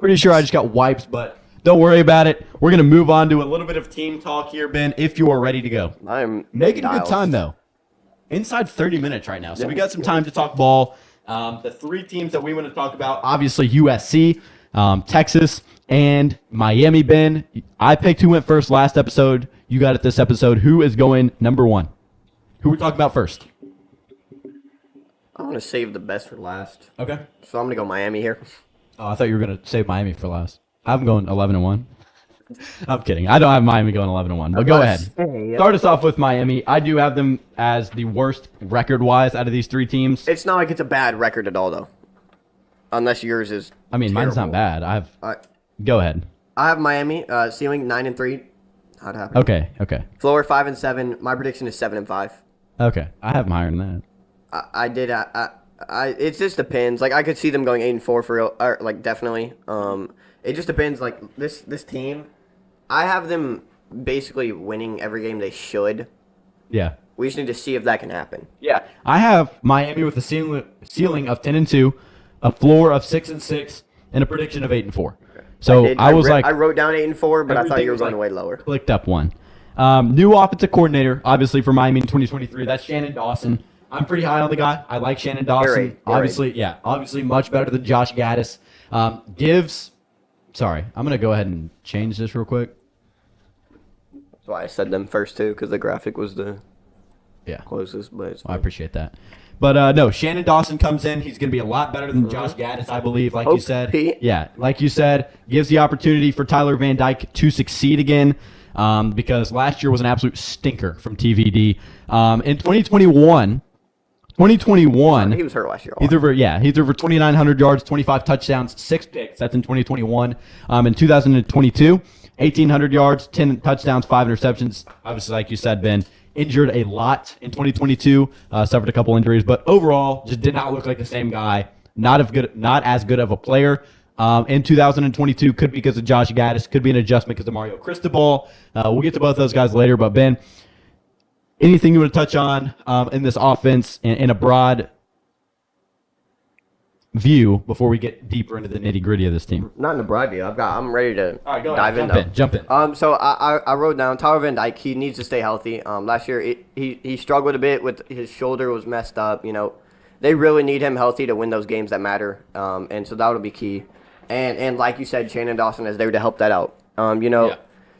Pretty sure I just got wiped, but don't worry about it. We're going to move on to a little bit of team talk here, Ben, if you are ready to go. I'm Making dialed. good time, though. Inside 30 minutes right now. So we got some time to talk ball. The three teams that we want to talk about, obviously USC, Texas, and Miami, Ben. I picked who went first last episode. You got it this episode. Who is going number one? Who we're talking about first? I want to save the best for last. Okay. So I'm going to go Miami here. Oh, I thought you were going to save Miami for last. I'm going 11-1. I'm kidding. I don't have Miami going 11-1, but go ahead. Start us off with Miami. I do have them as the worst record-wise out of these three teams. It's not like it's a bad record at all, though. Unless yours is I mean, mine's not terrible. bad. Go ahead. I have Miami, ceiling 9-3. How'd it happen? Okay. Floor 5-7. My prediction is 7-5. Okay. I have them higher than that. I did. It just depends. Like I could see them going 8-4 for real. Or, like definitely. It just depends. Like this team, I have them basically winning every game they should. Yeah. We just need to see if that can happen. Yeah. I have Miami with a ceiling of 10-2, a floor of 6-6, and a prediction of 8-4. So I wrote down 8-4, but I thought everything you were was, going like, way lower. clicked up one. New offensive coordinator, obviously for Miami in 2023. That's Shannon Dawson. I'm pretty high on the guy. I like Shannon Dawson. You're Obviously much better than Josh Gaddis. Sorry, I'm gonna go ahead and change this real quick. That's why I said them first too, because the graphic was the Yeah, closest. But it's I appreciate that. But no, Shannon Dawson comes in. He's going to be a lot better than Josh Gaddis, I believe, like you said. Yeah, like you said, gives the opportunity for Tyler Van Dyke to succeed again because last year was an absolute stinker from TVD. In 2021, he was hurt last year. he threw for 2,900 yards, 25 touchdowns, 6 picks. That's in 2021. In 2022, 1,800 yards, 10 touchdowns, 5 interceptions. Obviously, like you said, Ben, injured a lot in 2022, suffered a couple injuries, but overall just did not look like the same guy. Not as good of a player. In 2022, could be because of Josh Gaddis, could be an adjustment because of Mario Cristobal. We'll get to both those guys later, but Ben, anything you want to touch on in this offense in a broad view before we get deeper into the nitty gritty of this team? Not in the broad view. I'm ready to dive in. Jump in. So I wrote down Tyler Van Dyke. He needs to stay healthy. Last year he struggled a bit with his shoulder was messed up. You know, they really need him healthy to win those games that matter. And so that would be key. And like you said, Shannon Dawson is there to help that out.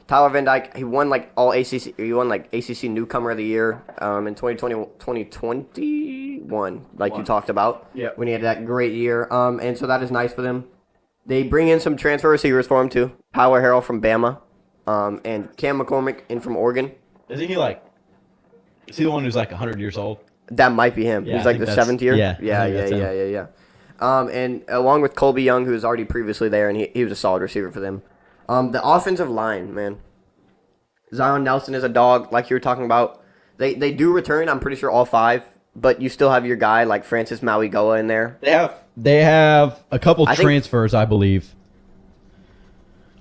Tyler Van Dyke, he won like all ACC. He won like ACC Newcomer of the Year in 2021, like you talked about. Yeah. When he had that great year. And so that is nice for them. They bring in some transfer receivers for him too. Power Harrell from Bama, and Cam McCormick in from Oregon. Is he the one who's like 100 years old? That might be him. Yeah, He's I like think the that's- 7th year. yeah, I think that's him. Yeah. And along with Colby Young, who was already previously there, and he was a solid receiver for them. The offensive line, man. Zion Nelson is a dog, like you were talking about. They do return, I'm pretty sure, all 5, but you still have your guy like Francis Mauigoa in there. They have a couple transfers, I believe,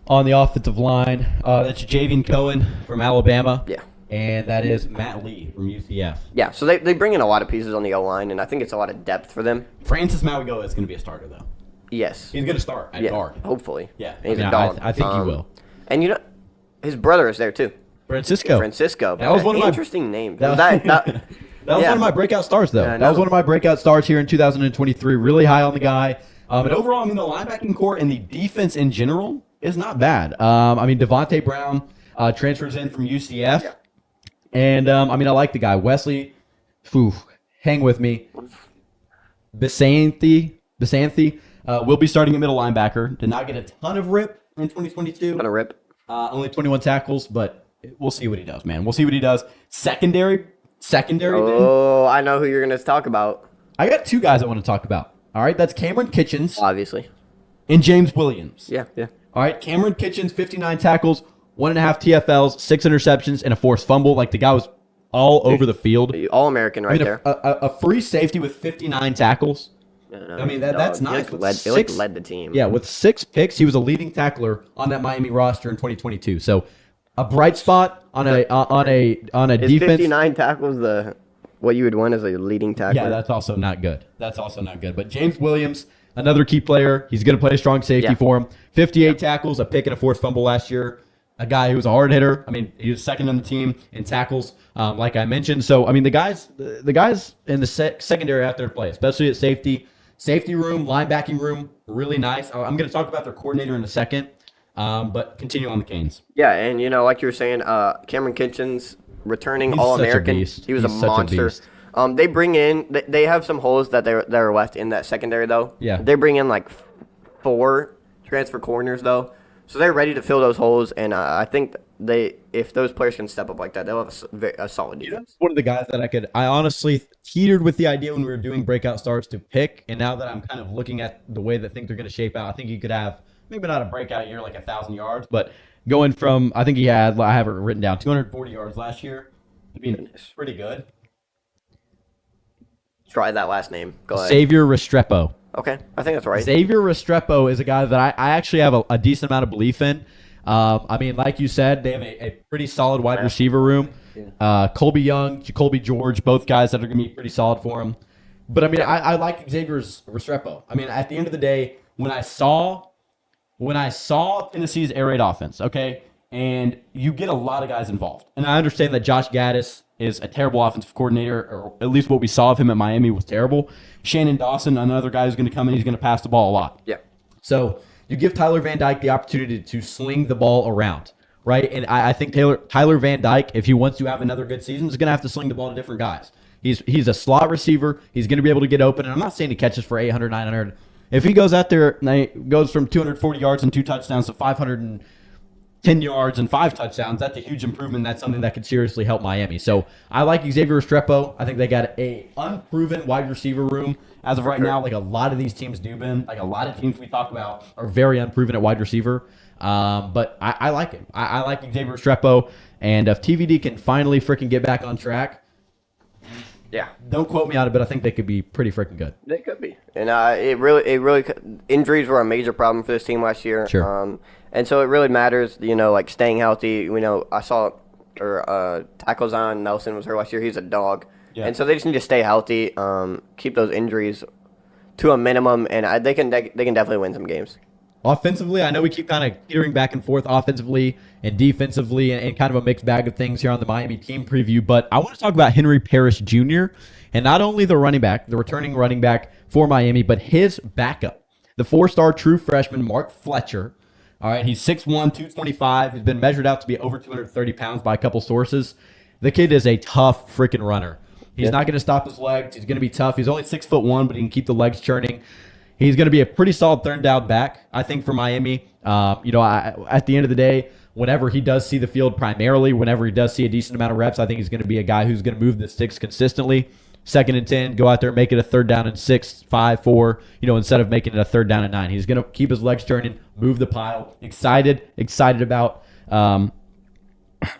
on the offensive line. That's Javian Cohen from Alabama. Yeah. And that is Matt Lee from UCF. Yeah, so they bring in a lot of pieces on the O-line, and I think it's a lot of depth for them. Francis Mauigoa is going to be a starter, though. Yes. He's going to start at guard. Hopefully. Yeah. And he's a dog. I think he will. And his brother is there too. Francisco. That was one of my interesting names. That was Yeah. one of my breakout stars, though. Yeah, that was one of my breakout stars here in 2023. Really high on the guy. But overall, the linebacking core and the defense in general is not bad. Devontae Brown transfers in from UCF. Yeah. And, I like the guy. Wesley, hang with me. Bisanthe will be starting at middle linebacker. Did not get a ton of rip in 2022. Gonna rip. Only 21 tackles, but we'll see what he does, man. We'll see what he does. Secondary. Oh, I know who you're gonna talk about. I got 2 guys I want to talk about. All right, that's Cameron Kitchens Obviously. and James Williams. Yeah. All right, Cameron Kitchens, 59 tackles, 1.5 TFLs, 6 interceptions, and a forced fumble. Like, the guy was all over the field. All-American there. A free safety with 59 tackles. No, that's nice. He led the team. Yeah, with 6 picks, he was a leading tackler on that Miami roster in 2022. So, a bright spot on a Is defense. 59 tackles what you would want as a leading tackler? Yeah, that's also not good. But James Williams, another key player. He's going to play a strong safety Yeah. for him. 58 tackles, a pick, and a forced fumble last year. A guy who was a hard hitter. I mean, he was second on the team in tackles, like I mentioned. So, I mean, the guys in the secondary out there to play, especially at safety. Safety room, linebacking room, really nice. I'm going to talk about their coordinator in a second, but continue on the Canes. Yeah, and like you were saying, Cameron Kitchens returning He's All-American. such a beast. He was He's a such a monster. beast. They bring in. They have some holes that are left in that secondary though. Yeah. They bring in like 4 transfer corners though, so they're ready to fill those holes. And I think if those players can step up like that, they'll have a solid defense. One of the guys that I honestly teetered with the idea when we were doing breakout starts to pick, and now that I'm kind of looking at the way that things are going to shape out, I think you could have maybe not a breakout year like 1,000 yards, but going from I have it written down 240 yards last year. I mean, it's pretty good. Try that last name. Go ahead. Xavier Restrepo. Okay, I think that's right. Xavier Restrepo is a guy that I actually have a decent amount of belief in. I mean, like you said, they have a pretty solid wide receiver room. Colby Young, Jacoby George, both guys that are going to be pretty solid for him. But, I mean, I like Xavier Restrepo. I mean, at the end of the day, when I saw Tennessee's air raid offense, okay, and you get a lot of guys involved. And I understand that Josh Gaddis is a terrible offensive coordinator, or at least what we saw of him at Miami was terrible. Shannon Dawson, another guy who's going to come in, he's going to pass the ball a lot. Yeah. So you give Tyler Van Dyke the opportunity to sling the ball around, right? And I think Tyler Van Dyke, if he wants to have another good season, is going to have to sling the ball to different guys. He's a slot receiver. He's going to be able to get open. And I'm not saying he catches for 800, 900. If he goes out there and he goes from 240 yards and 2 touchdowns to 510 yards and 5 touchdowns, that's a huge improvement. That's something that could seriously help Miami. So I like Xavier Restrepo. I think they got a unproven wide receiver room as of right now. Like a lot of these teams do, Ben. Like a lot of teams we talk about are very unproven at wide receiver. But I like him. I like Xavier Restrepo. And if TVD can finally freaking get back on track, Yeah. don't quote me on it, but I think they could be pretty freaking good. They could be. And it really injuries were a major problem for this team last year. Sure. And so it really matters, like staying healthy. I saw Tackle Zion Nelson was hurt last year. He's a dog. Yeah. And so they just need to stay healthy, keep those injuries to a minimum, and they can definitely win some games. Offensively, I know we keep kind of teetering back and forth offensively and defensively and kind of a mixed bag of things here on the Miami team preview, but I want to talk about Henry Parrish Jr. and not only the returning running back for Miami, but his backup, the 4-star true freshman Mark Fletcher. All right, he's 6'1", 225. He's been measured out to be over 230 pounds by a couple sources. The kid is a tough freaking runner. He's not going to stop his legs. He's going to be tough. He's only 6'1", but he can keep the legs churning. He's going to be a pretty solid third down back, I think, for Miami. At the end of the day, whenever he does see the field primarily, whenever he does see a decent amount of reps, I think he's going to be a guy who's going to move the sticks consistently. 2nd and 10, go out there, make it a 3rd down and 6, 5, 4, instead of making it a 3rd down and 9. He's going to keep his legs turning, move the pile. Excited about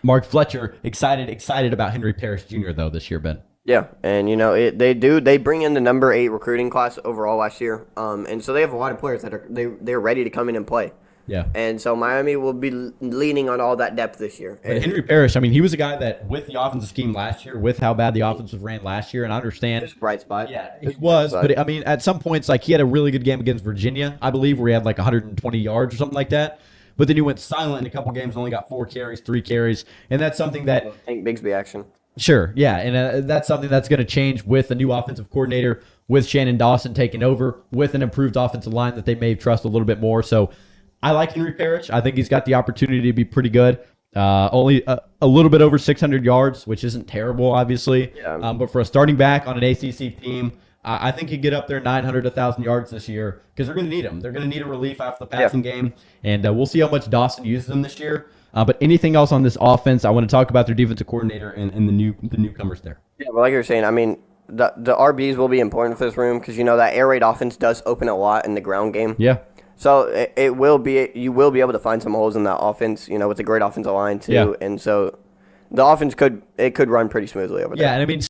Mark Fletcher. Excited about Henry Parrish Jr., though, this year, Ben. Yeah, and they bring in the number 8 recruiting class overall last year, and so they have a lot of players that they're ready to come in and play. Yeah. And so Miami will be leaning on all that depth this year. But Henry Parrish, I mean, he was a guy that with the offensive scheme last year, with how bad the offense was ran last year, and I understand. It's a bright spot. Yeah, he was, but I mean, at some points, like he had a really good game against Virginia, I believe, where he had like 120 yards or something like that. But then he went silent in a couple games, only got 4 carries, 3 carries, and that's something that Hank Bigsby action. Sure, yeah, and that's something that's going to change with a new offensive coordinator, with Shannon Dawson taking over, with an improved offensive line that they may trust a little bit more. So I like Henry Parrish. I think he's got the opportunity to be pretty good. Only a little bit over 600 yards, which isn't terrible, obviously. Yeah. But for a starting back on an ACC team, I think he'd get up there 900, 1,000 yards this year because they're going to need him. They're going to need a relief after the passing game, and we'll see how much Dawson uses him this year. But anything else on this offense? I want to talk about their defensive coordinator and the newcomers there. Yeah, but like you were saying, I mean, the RBs will be important for this room because that air raid offense does open a lot in the ground game. Yeah. So you will be able to find some holes in that offense, with a great offensive line too, Yeah. and so the offense could run pretty smoothly over there. Yeah, and I mean,